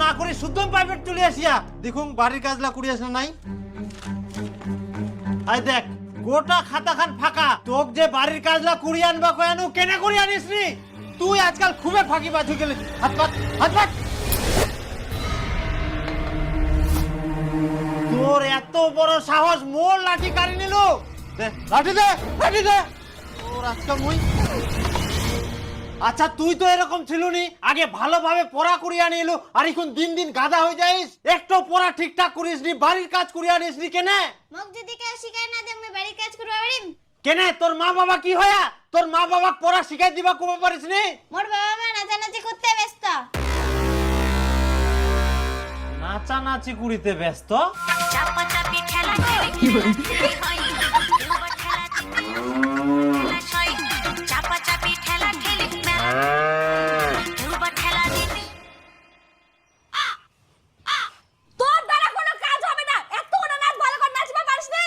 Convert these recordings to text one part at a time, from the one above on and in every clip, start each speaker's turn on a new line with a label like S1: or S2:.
S1: না করে শুদ্ধ প্রাইভেট চলে আসিয়া দেখুন বাড়ির কাজলা করি আসলে নাই। আই দেখ গোটা খাতা খান ফাঁকা, তোক যে বাড়ির কাজলা করি আনবা কয়ানো কেনে করি আনিস নি? তুই আজকাল খুবই ফাঁকি বাজ হয়ে গেলি। হাত পাত হাত পাত। তোর এত বড় সাহস, মোর লাঠি কাড়ি নিল। দে লাঠি দে, লাঠি দে। তোর আজকাল মুই। আচ্ছা তুই তো এরকম ছিলুনি, আগে ভালোভাবে পড়া করিয়া নিল, আর এখন দিন দিন গাধা হয়ে যাইস। একটু পড়া ঠিকঠাক করিস নি, বাড়ির কাজ করিয়া নিস নি কেনে?
S2: মোক যদি কেউ শিখায় না দে আমি বাড়ির কাজ করব পারিম
S1: কেনে? তোর মা বাবা কি হয়া তোর মা বাবা পড়া শিখাই দিবা কবে পারিস নি?
S2: মোর বাবা মা নাচানাচি করতে ব্যস্ত।
S1: নাচানাচি করিতে ব্যস্ত?
S3: চাপা চাপি ঠেলা ঠেলি চাপা চাপি ঠেলা ঠেলি ঠেলা দিবি।
S4: তোর দ্বারা কোনো কাজ হবে না, এত কোনো নাচ ভালো করে নাচবা পারিস নি?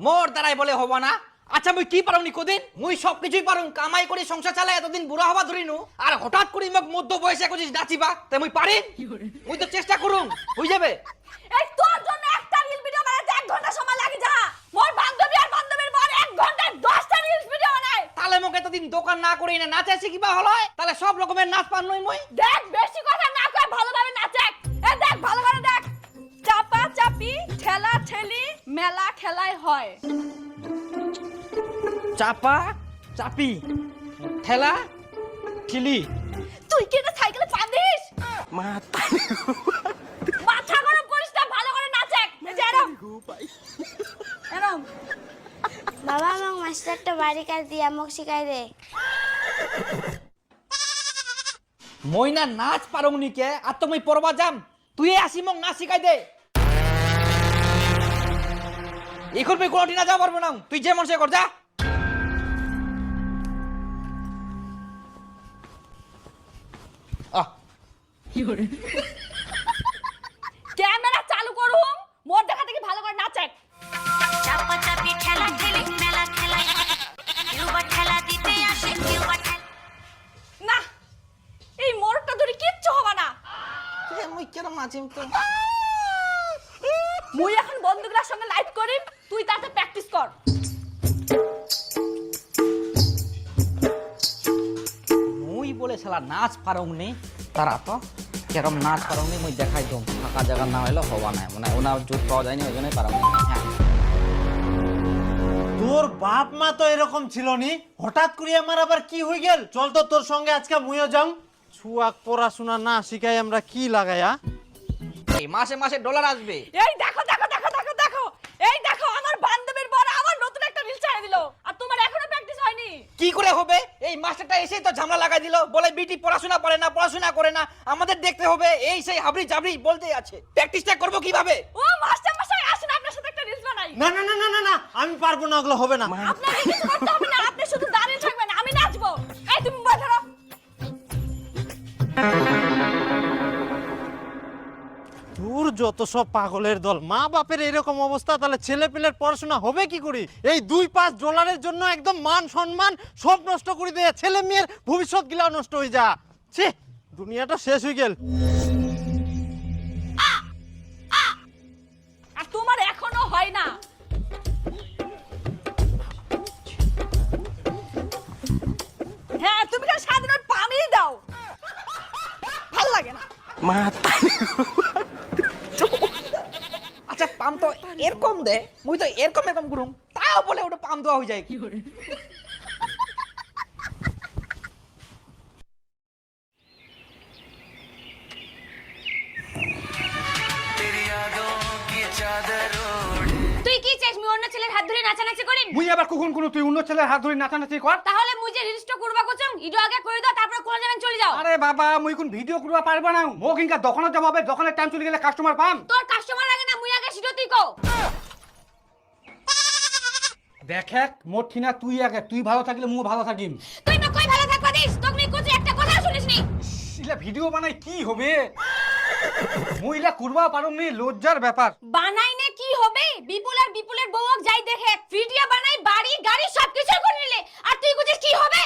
S5: মোর দ্বারাই বলে হবো না? আচ্ছা মুই কি পারুনি কদিন? মুই সবকিছুই পারুম, কামাই করে সংসার চালাই এতদিন বুড়া হবা ধরিনু, আর হঠাৎ করে মোক মধ্য বয়সে কইছিস নাচিবা, তাই মুই পারি? মুই তো চেষ্টা করুম, হই যাবে।
S4: এই তোর জন্য একটা রিল ভিডিও বানাতে 1 ঘন্টা সময় লাগে যা। মোর বান্ধবী আর বান্ধবীর বর 1 ঘন্টায় 10টা রিলস ভিডিও বানায়।
S5: তাহলে মোক এতদিন দোকান না করে না নাচে শিখিবা হলো, তাহলে সব রকমের নাচ পারনই মুই।
S4: দেখ বেশি কথা না কয় ভালোভাবে নাচে। এই দেখ ভালো করে দেখ। চাপা চাপি ঠেলা ঠেলি মেলা খেলাই হয়।
S5: চাপা চাপি ঠেলা ঠেলি।
S4: তুই কি এটা সাইকেলে পাদিস? মাথা গরম করিস না, ভালো করে নাচে। এই যে এরম এরম।
S2: বাবা আমাক মাস্টারটা বাড়ির কাজ দিয়া মোক শিখাই দে।
S5: মই না নাচ পারুমনি কে, আর তো মুই পড়বা যাম, তুই আসি মোক নাচ শিখাই দে। এখন মুই কোনটি না যাওয়া পারবো না, তুই যে মন সে কর যা।
S4: ক্যামেরা চালু করুম, মোর দেখা দেখি ভালো করে নাচে।
S3: চাপা চাপি ঠেলা ঠেলি মেলা খেলাই ঠেলা দিতে আসে ঠেলা।
S4: না এই মোরটা ধরে কিচ্ছু হবে না।
S5: মুই কেরম নাচিম তো?
S4: মুই এখন বন্ধুগুলোর সঙ্গে লাইভ করিম, তুই তাতে প্র্যাকটিস কর।
S5: মুই বলে শালা নাচ পারুমনি, তারা তো কেরম নাচ পারুমনি মুই দেখাই দম। ফাঁকা জায়গা না হইলে হবা না, মানে ওনা জোর পাওয়া যায়নি, ওই জন্যই পারুমনি। হ্যাঁ
S1: তোর বাপ মা তো এরকম ছিল নি, হঠাৎ করে আমার আবার কি হয়ে গেল? চল তো তোর সঙ্গে আজকে মুইও যাও। ছুয়াক পড়াশোনা না শিখাই আমরা কি লাগাইয়া?
S5: এই মাসে মাসে ডলার আসবে।
S4: এই দেখো দেখো দেখো দেখো দেখো, এই দেখো আমার বান্ধবীর বর আমার নতুন একটা রিল ছেড়ে দিল, আর তোমার এখনো প্র্যাকটিস হয়নি।
S5: কি করে হবে? এই মাস্টারটা এসেই তো ঝামেলা লাগাই দিল, বলে বিটি পড়াশোনা পারে না, পড়াশোনা করে না, আমাদের দেখতে হবে, এই সেই হাবড়ি জাবড়ি বলতেই আছে। প্র্যাকটিসটা করব কিভাবে?
S4: ও মাস্টার মশাই আসেন আপনার সাথে একটা রিলস বানাই।
S1: না না না না না না, আমি পারবো না, ওগুলো হবে না।
S4: আপনাকে কিছু করতে হবে না, আপনি শুধু দাঁড়িয়ে থাকবেন, আমি নাচবো। এই তুমি মোবাইল ধরো।
S1: তোর যত সব পাগলের দল, মা বাপের এরকম অবস্থা, তাহলে ছেলে পেলের পড়াশোনা হবে কি করে? এই $2-5 জন্য একদম মান সম্মান সব নষ্ট করে দেয়, ছেলে মেয়ের ভবিষ্যৎ গিলাও নষ্ট হয়ে যা। ছি, দুনিয়াটা শেষ হয়ে গেল।
S4: আর তোমার এখনো হয় না। হ্যাঁ তুমি খালি সারাদিন ওই পামিয়ে দাও, ভাল লাগে না।
S5: আচ্ছা পাম তো এরকম দে, মুই তো এরকম এরকম করুম, তাও বলে ওটা পাম দেওয়া হয়ে যায়। কি করে?
S2: তুই কি চাস আমি অন্য ছেলের হাত ধরে নাচানাচি করিম?
S6: মুই আবার কখন কোন তুই অন্য ছেলের হাত ধরে নাচানাচি কর?
S2: তাহলে মুই যে রিলসটা করবা কচম ভিডিও আগে করে দাও, তারপর কোন যাবেন চলে যাও।
S6: আরে বাবা মুই কোন ভিডিও করবা পারবা না, মোক ইনকা দোকানে যাব হবে, দোকানের টাইম চলে গেলে কাস্টমার পাম।
S2: তোর কাস্টমার আগে না, মুই আগে সেটা তুই কও।
S6: দেখ মোর ঠিনা তুই আগে, তুই ভালো থাকলে মুও ভালো থাকিম।
S2: তুই না কই ভালো থাকবা দিস, তোকে কইছি একটা কথা শুনিসনি।
S6: ইলা ভিডিও বানাই কি হবে? মুইলা করবা পারুম নি, লজ্জার ব্যাপার।
S2: বানাই নে কি হবে? বিপুলের বউক যাই দেখে ভিডিও বানাই, বাড়ি গাড়ি সবকিছু করে নিলে, আর তুই কইছিস কি হবে?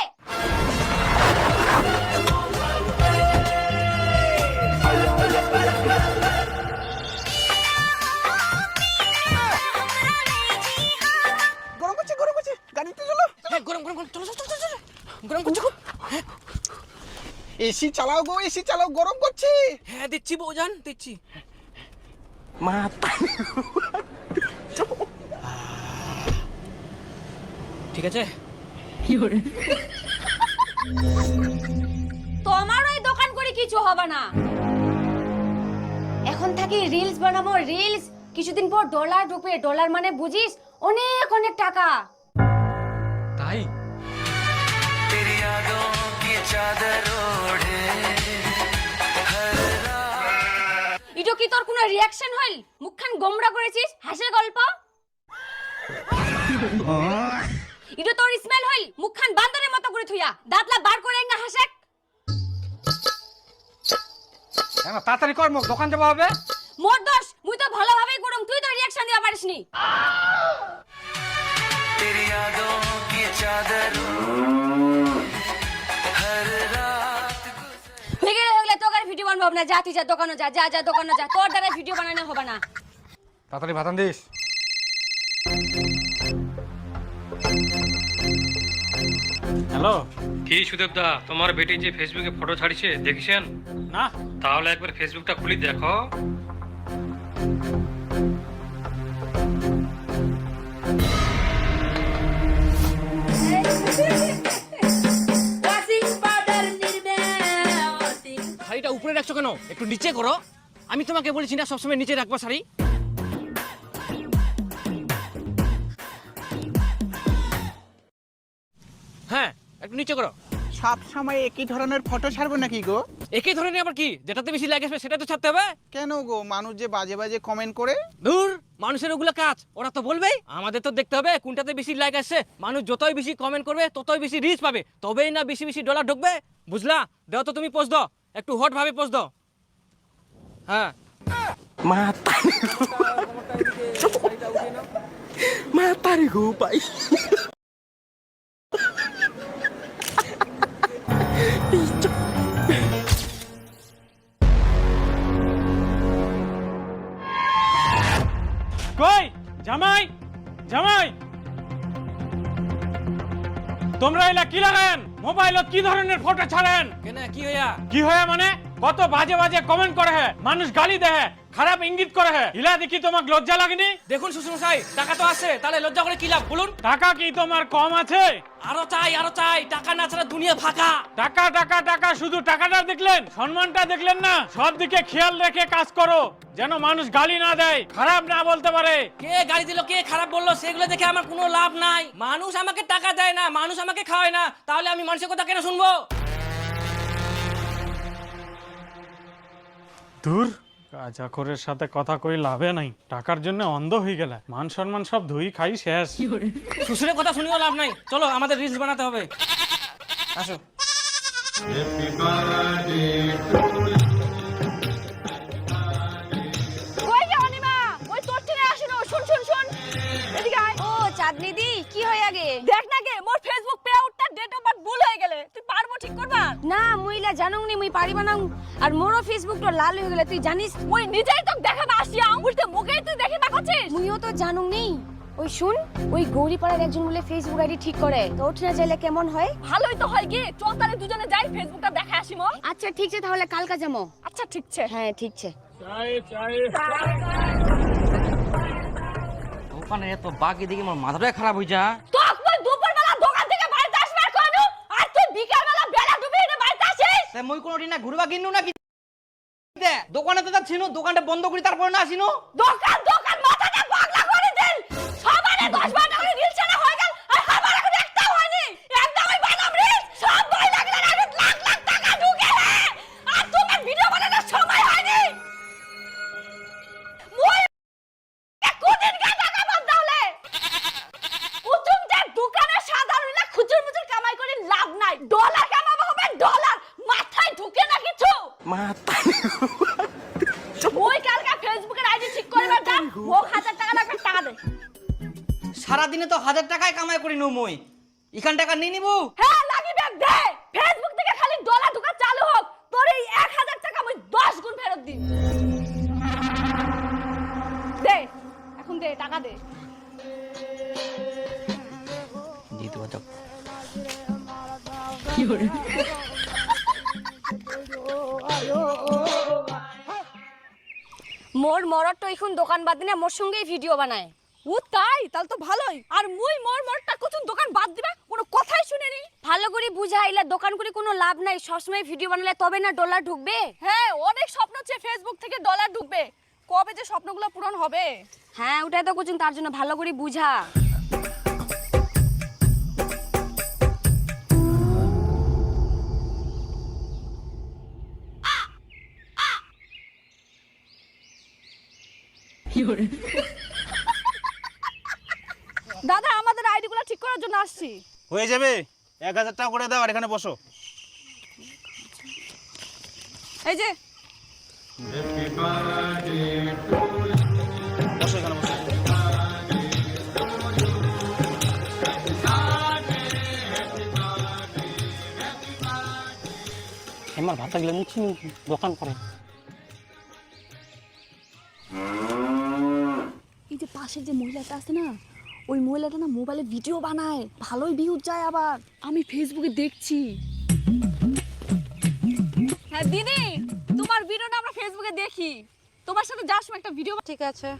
S7: গরম করছে গাড়িতে চলো।
S5: গরম গরম গরম, চলো চলো চলো চলো, গরম করছে খুব।
S7: এসি চালাও গো, এসি চালাও, গরম করছে।
S5: হ্যাঁ দিচ্ছি বউজান, দিচ্ছি। ঠিক আছে।
S2: তোমার ওই দোকান করে কিছু হবে না। এখন থাকি রিলস বানাবো, রিলস। কিছুদিন পর ডলার ঢুকবে, ডলার মানে বুঝিস অনেক অনেক টাকা।
S5: তাই
S2: ইটো কি তোর কোনো রিয়াকশন হইল? মুখখান গোমড়া করেছিস, হাসির গল্প। ইটো তোর স্মেল হইল? মুখখান বান্দরের মতো করে থুইয়া দাঁতলা বার করে এঙ্গা হাসেক।
S6: হ্যাঁ তাড়াতাড়ি কর, মুখ দোকান যাওয়া হবে।
S2: মোর দোষ, মুই তো ভালোভাবেই করুম, তুই তো রিয়াকশন দিবা পারিসনি। হয়ে গেলে তোর আর ভিডিও বানাবো না। যা তুই যা দোকানে যা, যা যা দোকানে যা, তোর দ্বারা ভিডিও বানানো হবে না।
S6: তাড়াতাড়ি ভাতান দিস। হ্যালো।
S8: কি সুদেব দা, তোমার বেটি যে ফেসবুকে ফটো ছাড়িছে দেখেছেন?
S6: না।
S8: তাহলে একবার ফেসবুকটা খুলি দেখো।
S5: শাড়িটা উপরে রাখছো কেন? একটু নিচে করো। আমি তোমাকে বলেছি না সবসময় নিচে রাখবা শাড়ি। হ্যাঁ একটু নিচে করো।
S7: সব সময় একই ধরনের ফটো ছাড়বো নাকি গো?
S5: একই ধরনের আবার কি? যেটাতে বেশি লাইক আসবে সেটা তো ছাড়তে হবে।
S7: কেন গো, মানুষ যে বাজে বাজে কমেন্ট করে।
S5: ধুর, মানুষের ওগুলো কাজ, ওরা তো বলবেই। আমাদের তো দেখতে হবে কোনটাতে বেশি লাইক আসছে। মানুষ যতই বেশি কমেন্ট করবে ততই বেশি রিচ পাবে, তবেই না বেশি বেশি ডলার ঢুকবে। বুঝলা? দাও তো তুমি পোস্ট দাও, একটু হট ভাবে পোস্ট দাও। হ্যাঁ
S7: মাতারি গো ভাই।
S9: কই জামাই, জামাই তোমরা এলা কি লাগান? মোবাইলত কি ধরনের ফটো ছাড়েন?
S5: কেন কি হইয়া?
S9: কি হয়ে মানে কত বাজে বাজে কমেন্ট করে হে, মানুষ গালি দেয়, খারাপ ইঙ্গিত করে হে। ইলা দেখি তোমাক লজ্জা লাগেনি?
S5: দেখুন শ্বশুরমশাই, টাকা তো আছে, তাহলে লজ্জা করে কি লাভ বলুন?
S9: টাকা কি তোমার কম আছে?
S5: আরো চাই আরো চাই, টাকা না ছাড়া দুনিয়া ফাঁকা।
S9: টাকা টাকা টাকা, শুধু টাকাটা দেখলেন, সম্মানটা দেখলেন না? সব দিকে খেয়াল রেখে কাজ করো, যেন মানুষ গালি না দেয়, খারাপ না বলতে পারে।
S5: কে গালি দিল, কে খারাপ বললো, সেগুলো দেখে আমার কোনো লাভ নাই। মানুষ আমাকে টাকা দেয় না, মানুষ আমাকে খাওয়ায় না, তাহলে আমি মানুষের কথা কেন শুনবো?
S9: দূর, কাজাখোরের সাথে কথা কই লাভে নাই, টাকার জন্য অন্ধ হয়ে গেলে মান সম্মান সব ধুই খাই শেষ।
S5: শ্বশুরের কথা শুনেও লাভ নাই, চলো আমাদের রিলস বানাতে হবে। আসো।
S4: কই গে অনিমা, ওই তোর ট্রেনে আসিনো। শুন শুন শুন, এদিকে আয়।
S2: ও চাঁদনি দি, কি হয়ে গে?
S4: দেখ না গে, মোর ফেসবুক পে আউটটা ডেট অফ বার্থ ভুল হয়ে গেলে। তুই পারবো ঠিক করবা?
S2: না মুইলা জানুং নি, মুই পারিবা না। আর মোরও ফেসবুক তো লাল হয়ে গেলে তুই জানিস?
S4: ওই নিজেই তো দেখাবা আসিয়া, উল্টে মুখেই তুই দেখে না করছিস।
S2: মুইও তো জানুং নি। ওই শুন, ওই গৌরীপাড়ার একজন বলে ফেসবুক আইডি ঠিক করে, তো ওঠে না যাইলে কেমন হয়?
S4: ভালোই তো হয় গে, চল তাহলে দুজনে যাই, ফেসবুকটা দেখে আসি মো।
S2: আচ্ছা ঠিক আছে, তাহলে কালকা যাবো।
S4: আচ্ছা ঠিক আছে।
S2: হ্যাঁ ঠিক আছে।
S5: দোকানে এত বাকি দেখি আমার মাথাটাই খারাপ হয়ে যা।
S4: তোক মই দুপুরবেলা দোকান থেকে বাড়িতে আসবার কইনু, আর তুই বিকালবেলা বেলা ডুবে এনে বাড়িতে আসিস।
S5: তাই মই কোনোদিন না ঘুরবা কিনু নাকি? দোকানে তো ছিল, দোকানটা বন্ধ করি তারপর না আসিনো।
S4: দোকান দোকান মাথাটা পাগলা করে দিল। সবারে 10-12 করে রিল ছাড়া হয়ে গেল, আর আমার এখন একটাও হয়নি। একদম ওই বানাম রিল, সব বই লাগলে আর লাখ লাখ টাকা ঢুকে হে, আর তোমার ভিডিও বানানোর সময় হয়নি। মই কোদিন কা টাকা বাদ দাওলে। উতুমটা দোকানে সাধারণ খুচুর মুচুর কামাই করে লাভ নাই, ডলার কামাবো হবে ডলার, মাথায় ঢুকে না কিছু। ওই কালকা ফেসবুকের আইডি ঠিক করবার যা, ও 1000 টাকা লাগবে, টাকা দে।
S5: সারাদিনে তো 1000 টাকাই কামাই করি নো মই, এখান টাকা নিয়ে নিবো।
S4: হ্যাঁ লাগিবে দে, ফেসবুক থেকে খালি ডলার ঢোকা চালু হোক, তোর এই 1000 টাকা মই 10 গুণ ফেরত টাকা দে।
S5: জিতু বাচ্চা
S2: মোর মরদ তো এখন দোকান বাদ দিনে মোর সঙ্গেই ভিডিও বানায়।
S4: ও তাই, তাহলে তো ভালোই। আর মুই মোরটা কচুন দোকান বাদ দিবা, কোনো কথাই শুনেনি।
S2: ভালো করে বুঝাইলা দোকান করে কোনো লাভ নাই, সবসময় ভিডিও বানালে তবে না ডলার ঢুকবে।
S4: হ্যাঁ, অনেক স্বপ্ন আছে ফেসবুক থেকে ডলার ঢুকবে, কবে যে স্বপ্নগুলো পূরণ হবে।
S2: হ্যাঁ ওটাই তো কচুন, তার জন্য ভালো করে বুঝা।
S4: দাদা, আমাদের আইডিগুলো ঠিক করার জন্য আসছি।
S7: হয়ে যাবে, 1000 টাকা করে দাও আর এখানে বসো।
S4: এই যে
S7: বসো এখানে বসো।
S5: আমার ভাতা গেলে মুছি দোকান করে।
S4: এই যে পাশের যে মহিলাটা আছে না, ওই মহিলাটা না মোবাইলে ভিডিও বানায়, ভালোই ভিউজ যায়। আবার আমি ফেসবুকে দেখছি। হ্যাঁ দিদি, তোমার ভিডিওটা আমরা ফেসবুকে দেখি। তোমার সাথে যার সময় একটা ভিডিও।
S2: ঠিক আছে,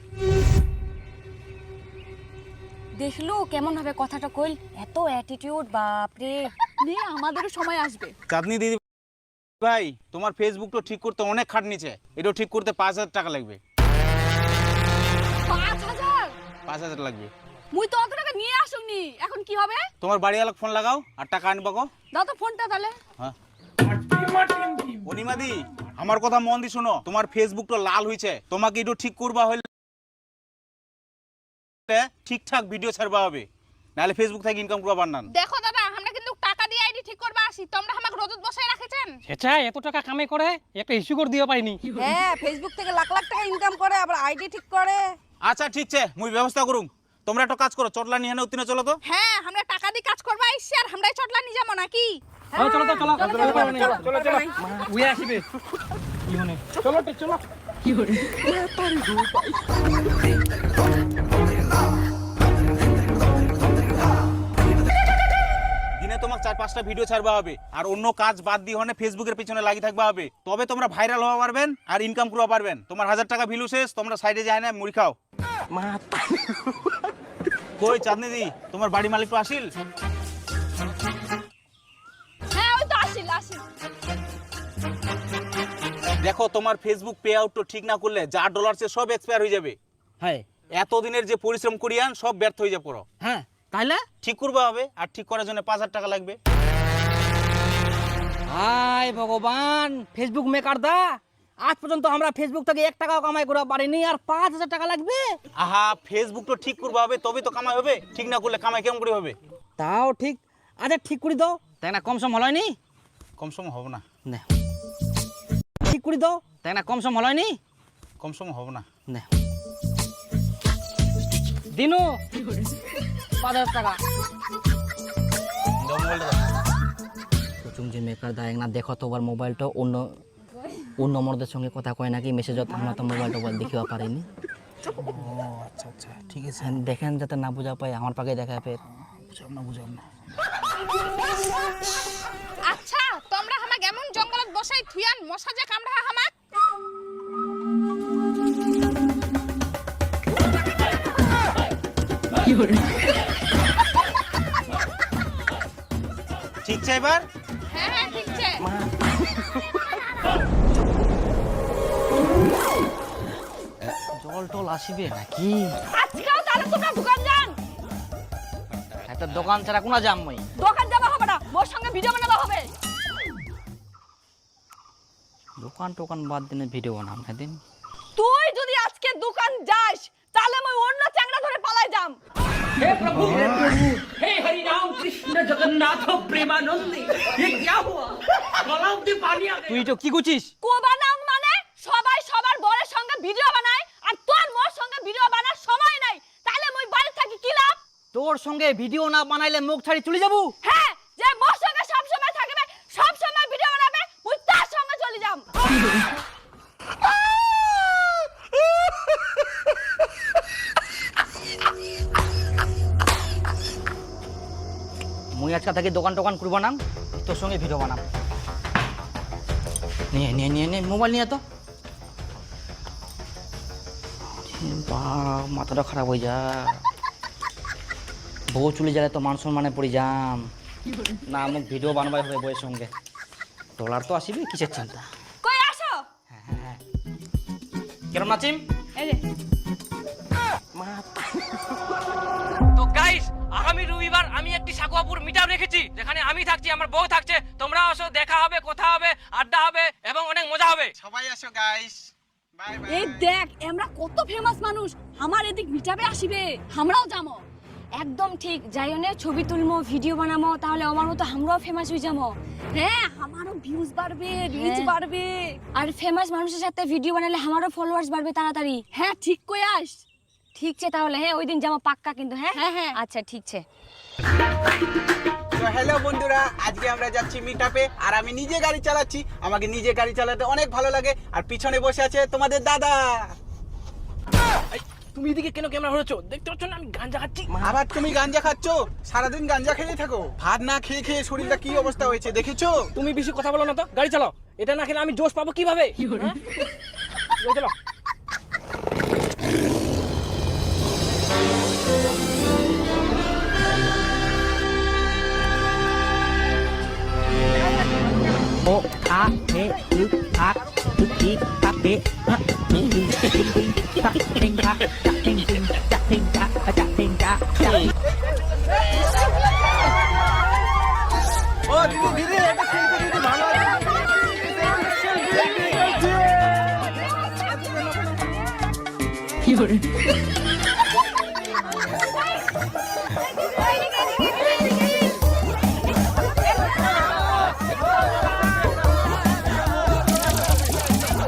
S2: দেখলো কেমন ভাবে কথাটা কইল, এত অ্যাটিটিউড, বাপরে।
S4: নে, আমাদেরও সময় আসবে।
S7: চাঁদনি দিদি ভাই, তোমার ফেসবুকটা ঠিক করতে অনেক খাট নিচে, এটাও ঠিক করতে 5000 টাকা লাগবে।
S4: 5000?
S7: 5000 লাগবে।
S4: মুই তো অত টাকা নিয়ে আসুনি, এখন কি হবে?
S7: তোমার বাড়িওয়ালা ফোন লাগাও আর টাকা আনবা গো।
S4: দাও তো ফোনটা তাহলে।
S7: হ্যাঁ অনিমাদি, আমার কথা মন দি শোনো, তোমার ফেসবুকটা লাল হইছে, তোমাকে একটু ঠিক করবা হইলে ঠিকঠাক ভিডিও ছাড়বা হবে, নাহলে ফেসবুক থেকে ইনকাম করবা পারনান।
S4: দেখো দাদা, আমরা কিন্তু টাকা দিয়ে আইডি ঠিক করবা আসি, তোমরা আমাকে রোজত বসায় রাখেছেন।
S5: সেটা এত টাকা কামাই করে একটা ইস্যু করে দিও পাইনি।
S2: হ্যাঁ ফেসবুক থেকে লাখ লাখ টাকা ইনকাম করে, আবার আইডি ঠিক করে।
S7: আচ্ছা ঠিক আছে, মুই ব্যবস্থা করুম। তোমরা একটা কাজ করো, চটলা নিয়ে না উত্তীর্ণ চলো তো।
S4: হ্যাঁ, আমরা টাকা দিয়ে কাজ করবা আইছি, আর আমরাই চটলা নিয়ে যাবো নাকি?
S5: চলো চলো চলো চলো চলো উয়ে আসবে কি হনে চলো চলো কি হনে
S7: দিনে তোমাকে 4-5টা ভিডিও ছাড়বা হবে, আর অন্য কাজ বাদ দিয়ে হনে ফেসবুকের পিছনে লাগি থাকবা হবে, তবে তোমরা ভাইরাল হওয়া পারবেন আর ইনকাম করবা পারবেন। তোমার 1000 টাকা ভিউ শেষ, তোমরা সাইডে যায় না মুড়ি খাও। কই চাঁদনি দি, তোমার বাড়ি মালিক তো আসিল?
S4: হ্যাঁ, ওই তো আসিল।
S7: দেখো, তোমার ফেসবুক পে আউট তো ঠিক না করলে যা ডলার সে সব এক্সপায়ার হয়ে যাবে।
S5: হ্যাঁ
S7: এতদিনের যে পরিশ্রম করিয়ান সব ব্যর্থ হয়ে যাবে।
S5: হ্যাঁ তাইলে
S7: ঠিক করবা হবে, আর ঠিক করার জন্য 5000 টাকা লাগবে।
S5: হায় ভগবান, ফেসবুক মেকার দা, আজ পর্যন্ত আমরা ফেসবুক থেকে 1 টাকাও কামাই করা পারিনি, আর 5000 টাকা লাগবে।
S7: আহা, ফেসবুক তো ঠিক করবা হবে, তবে তো কামাই হবে, ঠিক না করলে কামাই কেমন করে হবে?
S5: তাও ঠিক। আচ্ছা ঠিক করে দাও, তাই না কম সম হলয়নি?
S7: কম সম হবে না।
S5: না ঠিক করে দাও, তাই না কম সম হলয়নি?
S7: কম সম হবে না।
S5: না দিনু 5000 টাকা
S7: দাও মোবাইলটা দাও।
S5: তুমি যে মেকার দা না দেখো তো, ওর মোবাইলটা অন্য মর্দের সঙ্গে কথা কয় নাকি, মেসেজত আমরা তো মোবাইলটা দেখিবা পারিনি।
S7: আচ্ছা আচ্ছা ঠিক আছে,
S5: দেখেন যাতে না বুঝা পাই, আমার পাকে দেখা ফের
S7: বুঝাম না।
S4: আচ্ছা, তোমরা আমাকে এমন জঙ্গলত বসাই থুয়ান, মশা যে কামড়া আমাক।
S7: ঠিক আছে এবার?
S4: হ্যাঁ হ্যাঁ, ঠিক আছে।
S5: জল টল আসিবে নাকি?
S4: আজকেও তাহলে তোমরা দোকান যান।
S5: একটা দোকান ছাড়া কোনা যাম মই?
S4: দোকান যাওয়া হবে না, মোর সঙ্গে ভিডিও বানাবা হবে।
S5: দোকান টোকান বাদ দিনে ভিডিও বানাম না দিন।
S4: তুই যদি আজকে দোকান যাস, তাহলে আমি অন্য চ্যাংড়া ধরে পালাই যাম।
S5: তুই তো কি করছিস?
S4: কোবানাং মানে সবাই সবার বরের সঙ্গে ভিডিও বানায়, আর তোর মোর সঙ্গে ভিডিও বানার সময় নাই, তাহলে মুই বাড়ি থাকি কি লাভ?
S5: তোর সঙ্গে ভিডিও না বানাইলে মুখ ছাড়ি চলে যাবো।
S4: হ্যাঁ, যে মোর সঙ্গে সব সময় থাকবে, সব সময় ভিডিও বানাবে, মুই তার সঙ্গে চলে যাম।
S5: থেকে দোকান টোকান করবো না, তোর সঙ্গে ভিডিও বানাম। নিয়ে নিয়ে নিয়ে নিয়ে মোবাইল নিয়ে তো মাথাটা খারাপ হয়ে যা, বউ চলে গেলে তো মান সম্মানে পড়ে যাম না, মোক ভিডিও বানবাই হবে বউয়ের সঙ্গে, ডলার তো আসিবে, কিসের চিন্তা।
S4: কই আসো?
S5: হ্যাঁ কেরম নাচিম?
S4: এই রে
S5: তো গাইস, আগামী রবিবার আমি একটি সাকুয়াপুর মিটআপ রেখেছি, যেখানে আমি থাকছি, আমার বউ থাকছে, তোমরা আসো, দেখা হবে, কথা হবে, আড্ডা হবে এবং অনেক মজা হবে।
S7: সবাই আসো গাইস, বাই বাই।
S4: এই দেখ আমরা কত ফেমাস মানুষ, আমার এদিক মিটাবে আসিবে, আমরাও যাবো।
S2: একদম ঠিক, যাইওনে ছবি তুলমো, ভিডিও বানামো, তাহলে আমার মতো আমরাও ফেমাস হয়ে যাবো।
S4: হ্যাঁ আমারও ভিউজ বাড়বে, রিচ
S2: হ্যাঁ।
S4: বাড়বে।
S2: আর ফেমাস মানুষের সাথে ভিডিও বানালে আমারও ফলোয়ার্স বাড়বে তাড়াতাড়ি।
S4: হ্যাঁ ঠিক কই আস।
S2: ঠিক আছে তাহলে, হ্যাঁ ওই দিন যাবো পাক্কা কিন্তু। হ্যাঁ
S4: হ্যাঁ, হ্যাঁ।
S2: আচ্ছা ঠিক আছে।
S10: তো হ্যালো বন্ধুরা, আজকে আমরা যাচ্ছি মিটআপে, আর আমি নিজে গাড়ি চালাচ্ছি। আমাকে নিজে গাড়ি চালাতে অনেক ভালো লাগে। আর পিছনে বসে আছে তোমাদের দাদা।
S5: তুমি এদিকে কেন ক্যামেরা ধরেছো? দেখতে পাচ্ছ না আমি গাঁজা খাচ্ছি?
S10: আবার তুমি গাঞ্জা খাচ্ছ? সারাদিন গাঞ্জা খেয়ে থাকো? ভাত না খেয়ে খেয়ে শরীরটা কি অবস্থা হয়েছে দেখেছো?
S5: তুমি বেশি কথা বলো না তো, গাড়ি চালাও। এটা না খেলে আমি জোশ পাবো কিভাবে? হ্যাঁ? গাড়ি চালাও।
S11: O A E U A U I A E A Ting ting ta ting ta ting ting ta ting ta ta ting ta.
S10: ও দিদি দিদি, এটা শিল্পী দিদি ভালো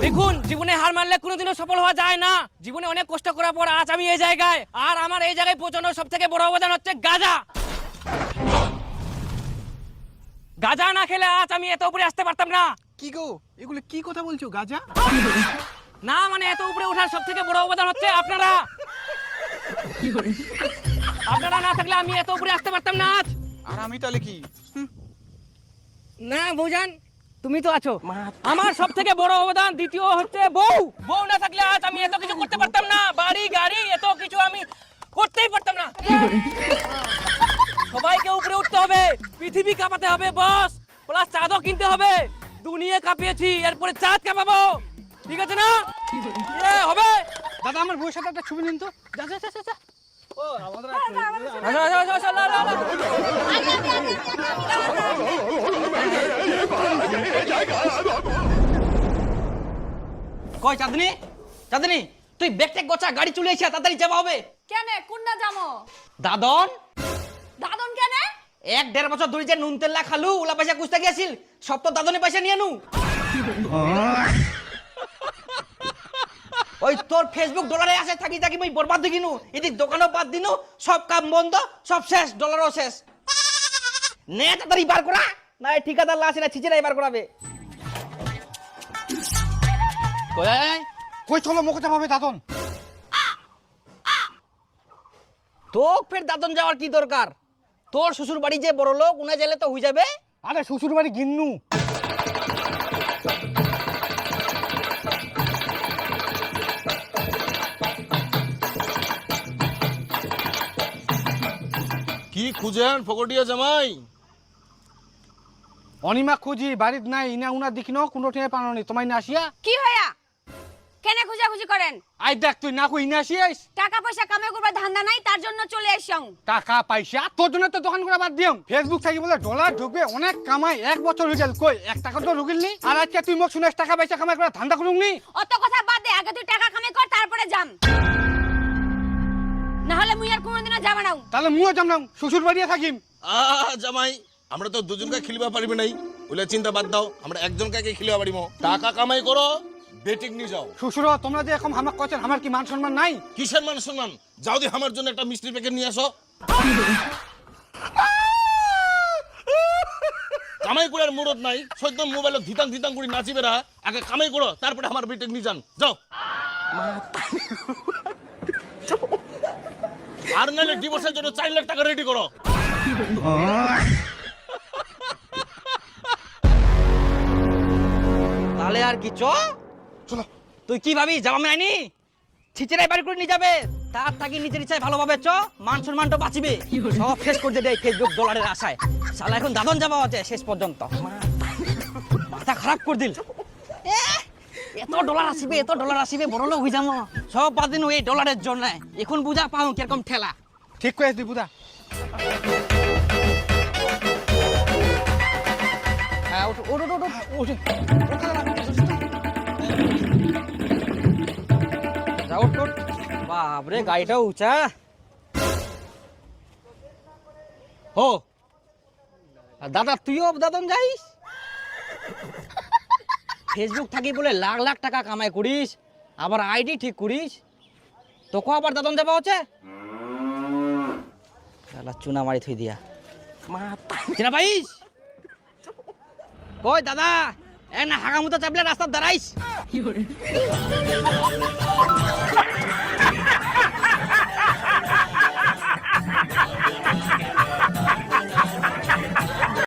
S5: দেখুন, জীবনে হার মানলে কোনোদিনও সফল হওয়া যায় না। জীবনে অনেক কষ্ট করার পর আজ আমি এই জায়গায়, আর আমার এই জায়গায় পৌঁছানোর সব থেকে বড় অবদান হচ্ছে গাঁজা। গাঁজা না খেলে আজ আমি এত উপরে আসতে পারতাম না।
S10: কি গো, এগুলো কি কথা বলছো? গাজা
S5: না মানে এত উপরে ওঠার সব থেকে বড় অবদান হচ্ছে আপনারা। আপনারা না থাকলে আমি এত উপরে আসতে পারতাম না আজ।
S10: আর আমি তাহলে কি?
S5: না বৌজান, তুমি তো আছো। আমার সব থেকে বড় অবদান দ্বিতীয় হচ্ছে বউ। বউ না থাকলে আজ আমি এত কিছু করতে পারতাম না, বাড়ি গাড়ি এত কিছু আমি করতেই পারতাম না। সবাইকে উপরে উঠতে হবে, পৃথিবী কাঁপাতে হবে বস, প্লাস চাঁদও কিনতে হবে। দুনিয়া কাঁপিয়েছি, এরপরে চাঁদ কাঁপাবো, ঠিক আছে না? হবে।
S6: দাদা আমার বউয়ের সাথে একটা ছবি নিন তো।
S5: যা যা যা যা। কই চাঁদনি, চাঁদনি তুই ব্যাগ ট্যাগ গোছা, গাড়ি চলে এসে তাড়াতাড়ি যাওয়া হবে।
S4: কেন কোন না যাবো?
S5: দাদন
S4: দাদন কেন?
S5: 1-1.5 বছর ধরে যে নুন তেল খালু ওলা পয়সা কুস্তা গেছিল, সব তো দাদনে পয়সা নিয়ে নু। ওই তোর ফেসবুক ডলারে আসে থাকি থাকি মই বরবাদ দি কিনু, এটি দোকানও বাদ দিনু, সব কাম বন্ধ, সব শেষ, ডলারও শেষ। নে তাড়াতাড়ি বার করা, না এই ঠিকাদার লাসে না ছিচে বার করাবে।
S6: কই চলো মোকতা পাবে দাদন।
S5: তোক ফের দাদন যাওয়ার কি দরকার? তোর শ্বশুর বাড়ি যে বড় লোক, উনা গেলে তো হয়ে যাবে।
S6: আরে শ্বশুর বাড়ি গিন্নু।
S12: কি খুঁজেন ফকটিয়া জামাই?
S6: অনিমা খুঁজি বাড়িত নাই, ইনা উনা দেখি ন কোনো ঠিনে পানো নি, তোমায় না আসিয়া।
S2: কি হয়া কেন খুঁজাখুঁজি করেন?
S6: আই দেখ তুই না কই ইনা আসিয়াস।
S2: টাকা পয়সা কামাই করবার ধান্দা নাই, তার জন্য চলে আসছং।
S6: টাকা পয়সা তোর জন্য তো দোকান করা বাদ দিও। ফেসবুক থাকি বলে ডলার ঢুকবে, অনেক কামাই, 1 বছর হয়ে গেল, কই 1 টাকা তো ঢুকিল নি। আর আজকে তুই মোক শুনাস টাকা পয়সা কামাই করা ধান্দা করুম নি।
S2: অত কথা বাদ দে, আগে তুই টাকা কামাই কর, তারপরে যাম। না হলে মুই আর কোনোদিনও যাব না।
S6: তাহলে মুও যাম না, শ্বশুর বাড়িয়ে থাকিম।
S12: জামাই আমরা তো দুজনকে খেলিবা পারিবে নাই, ওইলা চিন্তা বাদ দাও, আমরা একজনকে খেলিবা পারিব। টাকা কামাই করো, বেটিং নিয়ে যাও।
S6: শ্বশুর তোমরা যে এখন আমাকে কছেন, আমার কি মান সম্মান নাই?
S12: কিসের মান সম্মান? যাও দি আমার জন্য একটা মিষ্টি প্যাকেট নিয়ে আসো। কামাই করার মুরত নাই, সদ্য মোবাইলে ধিতাং ধিতাং করে নাচিবে রা, আগে কামাই করো, তারপরে আমার বেটিং নিয়ে যান, যাও। আর নাহলে ডিভোর্সের জন্য 4 লাখ টাকা রেডি করো।
S5: তাহলে আর কি চ
S12: চলো
S5: তুই কি ভাবি যাবা আইনি ছিচেরাই বাড়ি করে নিয়ে যাবে তার থাকি নিজের ইচ্ছায় ভালোভাবে চ মান সম্মানটা বাঁচিবে সব শেষ করতে দেয় ফেসবুক ডলারের আশায় শালা এখন দাদন যাওয়া আছে শেষ পর্যন্ত মাথা খারাপ করে দিল এত ডলার আসিবে বড় লোক হয়ে যাবো সব বাদ দিন এই ডলারের জন্য এখন বুঝা পাও কিরকম ঠেলা
S6: ঠিক করে তুই বুঝা
S5: হ্যাঁ ওঠ ওঠ ওঠ ওঠ যা ওঠ ওঠ বাপরে গাড়িটা উঁচা ও আর দাদা তুইও দাদন যাইস ফেসবুক থাকি বলে লাখ লাখ টাকা কামাই করিস আবার আইডি ঠিক করিস তোকে আবার দাদন যাবা হচ্ছে চুনা মারি থই দিয়া চিনা পাইস কই দাদা এক না হাগামুতা চাপলে রাস্তা দাঁড়াইস